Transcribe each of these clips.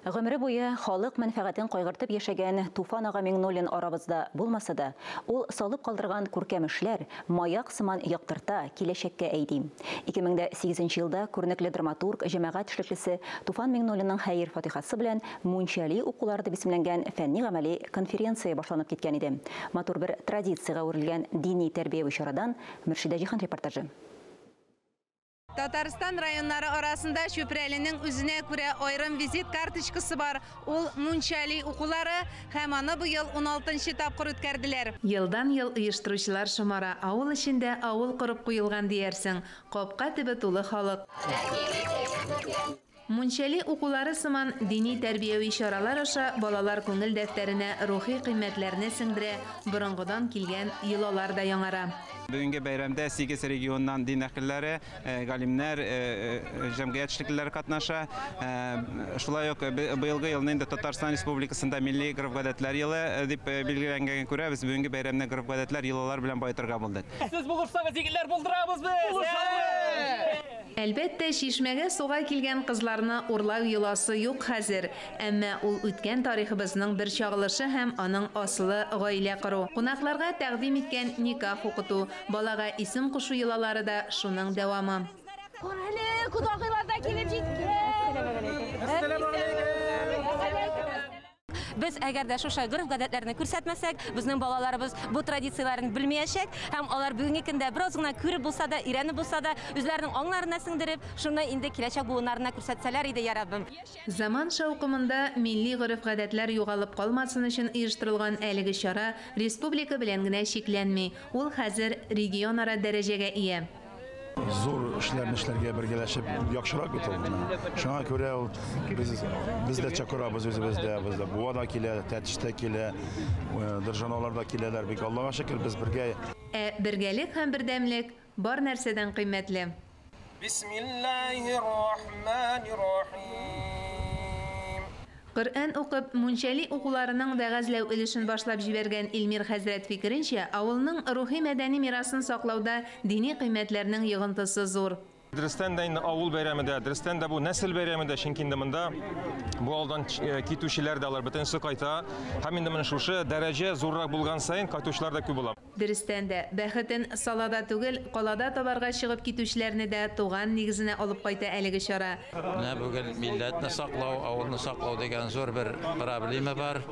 Гомере буе халык мәнфәгатен кайгыртып яшәгән Туфан ага Миңнуллин арабызда булмаса да, ул салып калдырган күркәм эшләр маяк сыман яктырта киләчәккә әйди. 2008 елда күренекле драматург, җәмәгать эшлеклесе Туфан Миңнуллинның хәйр фатихасы белән мунчали укулары дип исемләнгән фәнни-гамәли конференция башланып киткән иде. Матур бер традициягә үрелгән дини тәрбияви чарадан Мөршидә Җихан репортажы. Татарстан районнары арасында Шөпрәлинең үзенә күрә айрым визит карточкасы бар. Ул мунчали укулары һәм аны быел 16-нчы тапкыр үткәрделәр. Елдан-ел оештыручылар шомара, авыл эчендә авыл корып куелган диярсең. Капка төбе тулы халык. Мунчали укулары сыман дини тәрбияви чаралар аша балалар күңел дәфтәренә рухи кыйммәтләрне сеңдерә, борынгыдан килгән йолалар да яңара. Бүгенге бәйрәмдә 8 регионнан дин әһелләре, галимнәр, җәмгыять эшлеклеләре катнаша. Шулай ук быелгы елны инде Татарстан Республикасында милли гореф-гадәтләр елы дип билгеләнгәнгә күрә, без бүгенге бәйрәмне гореф-гадәтләр йолалар белән байтырга булдык. Сез булырсагыз, егетләр булдырабыз без! Әлбәттә, Шишмәгә суга килгән кызларны урлау йоласы юк хәзер, әмма ул үткән тарихыбызның бер чагылышы һәм аның асылы гаилә кору. Кунакларга тәкъдим иткән никах укыту, балага исем кушу йолалары да шуның дәвамы. Biz əgər də şuşa görüf-гадәтләрне күрсәтмәсәк, безнең балаларыбыз бу традицияләрне белмәячәк һәм алар бүгенге көндә бераз гына күреп булса да, өйрәнеп булса да, үзләренең аңларына сеңдереп, шуны инде киләчәк буыннарына күрсәтсәләр иде, я Раббым. Заман шаукымында милли гореф-гадәтләр югалып калмасын өчен оештырылган әлеге чара республика белән генә чикләнми. Ул хәзер регион-ара дәрәҗәгә ия. Zor işlerini işlerge birleşip yakşırak götürdüler. Şuna göre biz de çakırabız özümüzde, Buva'dakiler, Tetiş'tekiler, Dırjanalardakiler, Allah'a şükür biz birge. Birgelik һәм бердәмлек бар нәрсәдән кыйммәтле. Bismillahirrahmanirrahim. Коръән укып, мунчали укуларының вәгазьләү өлешен башлап җибәргән Илмир хәзрәт фикеренчә, авылның рухи-мәдәни мирасын саклауда дини кыйммәтләрнең йогынтысы зур. Дөрестән дә инде авыл бәйрәмендә, дөрестән дә бу нәсел бәйрәмендә, чөнки инде монда бу алдан китүчеләр дә алар бөтенсе кайта. Һәм инде менә шушы дәрәҗә зуррак булган саен кайтучылар да күп була. Дөрестән дә бәхетен салада түгел, калада табарга чыгып китүчеләрне дә туган нигезенә алып кайта әлеге чара. Менә бүген милләтне саклау, авылны саклау дигән зур бер проблема бар.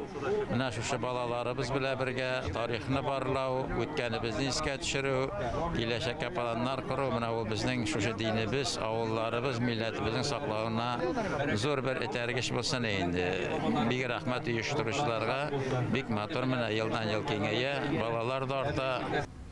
Менә шушы балаларыбыз белән бергә тарихны барлау, үткәнебезне искә төшерү, киләчәккә планнар кору, менә ул безнең шушы dinimiz, avullarımız, millətimizin saqlağına zor bir etərgiş bulsun indi. Bir rəhmət uyuşturucularına, bir motor mənə yıldan yıl kengəyə, balalar da orta.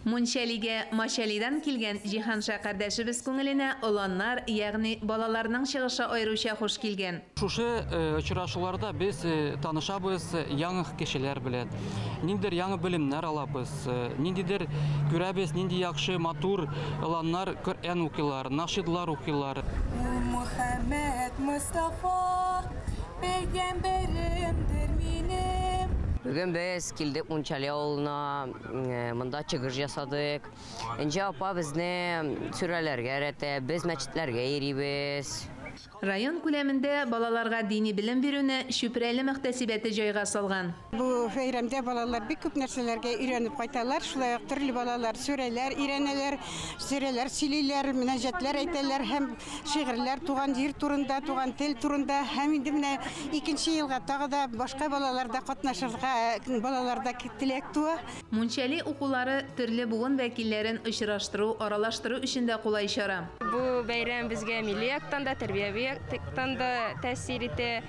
Мунчалигә Машалидан килгән Җиһанша кардәшебез күңеленә оланнар, ягъни балаларның чыгышы аеруча хуш килгән. Шушы очрашуларда без танышабыз яңа кешеләр белән. Ниндидер яңа белемнәр алабыз, ниндидер күрәбез, нинди яхшы матур оланнар Коръән укыйлар, нашидлар укыйлар. Мөхәммәд Мустафа пәйгамбәремдер минем. Bugün biz kildik Munçali avuluna, mında çıkış yasadık. İnce apa bizni sürelerge öğretti, biz meçitlerge yeribiz. Район күләмендә балаларга дини белем бирүне Шөпрәле мөхтәсибәте җайга салган. Бу бәйрәмдә балалар бик күп нәрсәләргә өйрәнеп кайталар. Шулай ук төрле балалар сүрәләр өйрәнәләр, сүрәләр сөйлиләр, мөнәҗәтләр әйтәләр һәм шигырьләр туган җир турында, туган тел турында. Һәм инде менә 2нче елга тагы да башка балаларда катнашырга, балаларда теләк туа. Мунчали укулары төрле буын вәкилләрен очраштыру, аралаштыру өчен дә кулай чара. Бу бәйрәм безгә милли яктан да, тәрбияви яктан да тәэсир итә.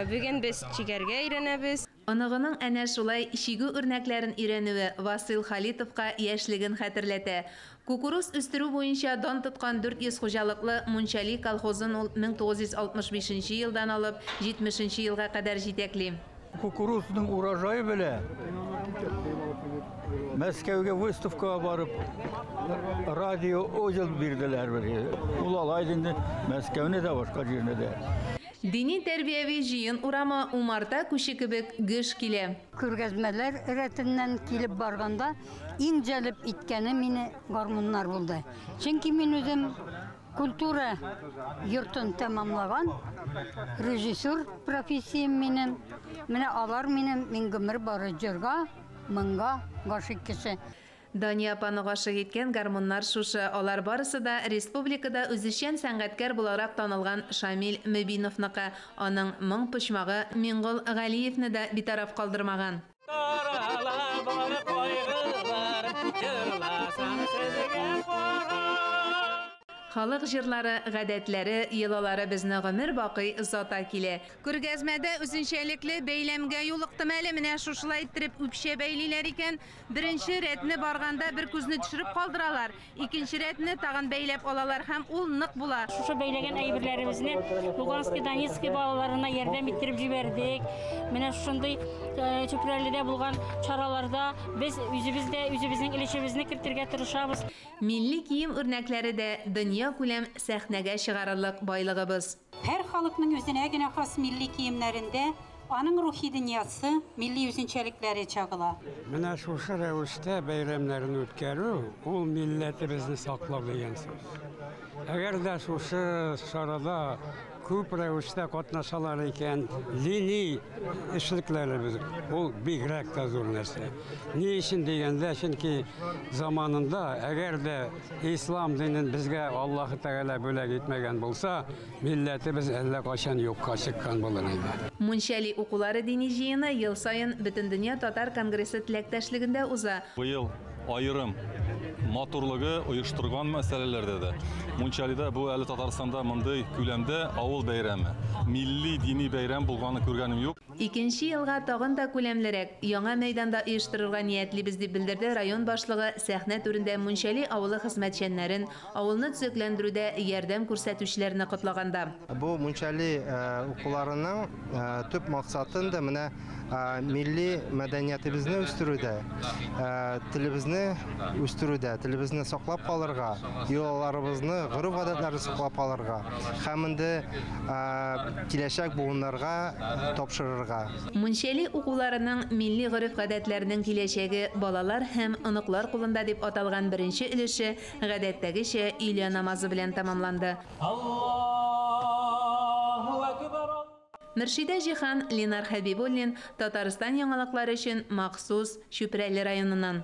Бүген без чигәргә өйрәнәбез. Аныгының әнә шулай чигү үрнәкләрен өйрәнүе Васил Халитовка яшьлеген хәтерләтә. Кукуруз үстерү буенча дан тоткан 400 хуҗалыклы Мунчали колхозын ул 1965 елдан алып 70 елга кадәр җитәкли. Кукурузның урожайы белән Мәскәүгә выставкага барып радио озел бирделәр. Ул алай инде Мәскәүне дә башка җирне дә. Dini tәрбияви җыен урамы Умарта күше кебек гыш килә. Күргәзмәләр рәтеннән килеп барганда иң җәлеп иткәне мине гармуннар булды. Чөнки мин үзем культура йортын тәмамлаган режиссер профессиям минем. Менә алар минем мин гомер бары җырга, моңга гашык кеше. Дания апаны гашык иткән гармоннар шушы. Алар барысы да республикада үзешчән сәнгатькәр буларак танылган Шамил Мөбиновныкы. Аның моң почмагы Миңгол Галиевне дә битараф калдырмаган. Халык җырлары, гадәтләре, йолалары безне гомер бакый озата килә. Күргәзмәдә үзенчәлекле бәйләмгә юлыктым әле менә шушылай иттереп үпшә бәйлиләр икән. Беренче рәтне барганда бер күзне төшереп калдыралар. Икенче рәтне тагын бәйләп алалар һәм ул нык була. Шушы бәйләгән әйберләребезне Луганский, Донецкий балаларына ярдәм иттереп җибәрдек. Менә шундый Чүпрәледә булган чараларда без үзебезнең өлешебезне кертергә тырышабыз. Милли кием үрнәкләре дә дөнья күләм сәхнәгә чыгарырлык байлыгыбыз. Һәр халыкның үзенә генә хас милли киемнәрендә аның рухи дөньясы, милли үзенчәлекләре чагыла. Менә шушы рәвештә бәйрәмнәрен үткәрү ул милләтебезне саклау дигән сүз. Әгәр дә шушы чарада күп рәвештә катнашалар икән, дини эшлекләребез ул бигрәк тә зур нәрсә. Ни өчен дигәндә, чөнки заманында әгәр дә ислам динен безгә Аллаһ Тәгалә бүләк итмәгән булса, милләтебез әллә качан юкка чыккан булыр иде. Мунчали укулары дини җыены ел сайын Бөтендөнья татар конгрессы теләктәшлегендә уза. Быел айрым матурлыгы оештырган мәсьәләләрдә дә. Мунчалида бу әле Татарстанда мондый күләмдә авыл бәйрәме, милли дини бәйрәм булганын күргәнем юк. Икенче елга тагын да күләмлерәк яңа мәйданда оештырырга ниятлибез дип белдерде район башлыгы сәхнә түрендә Мунчали авылы хезмәтчәннәрен, авылны төзекләндерүдә ярдәм күрсәтүчеләрне котлаганда. Бу Мунчали укуларының төп максатын да менә милли мәдәниятебезне үстерүдә, телебезне үстерүдә, телебезне саклап калырга, йолаларыбызны, гореф-гадәтләрне саклап калырга һәм инде киләчәк буыннарга тапшырырга. Мунчали укуларының милли гореф-гадәтләренең киләчәге балалар һәм оныклар кулында дип аталган беренче өлеше гадәттәгечә өйлә намазы белән тәмамланды. Мөршидә Җихан, Ленар Хәбибуллин, Татарстан яңалыклары өчен махсус Чүпрәле районыннан.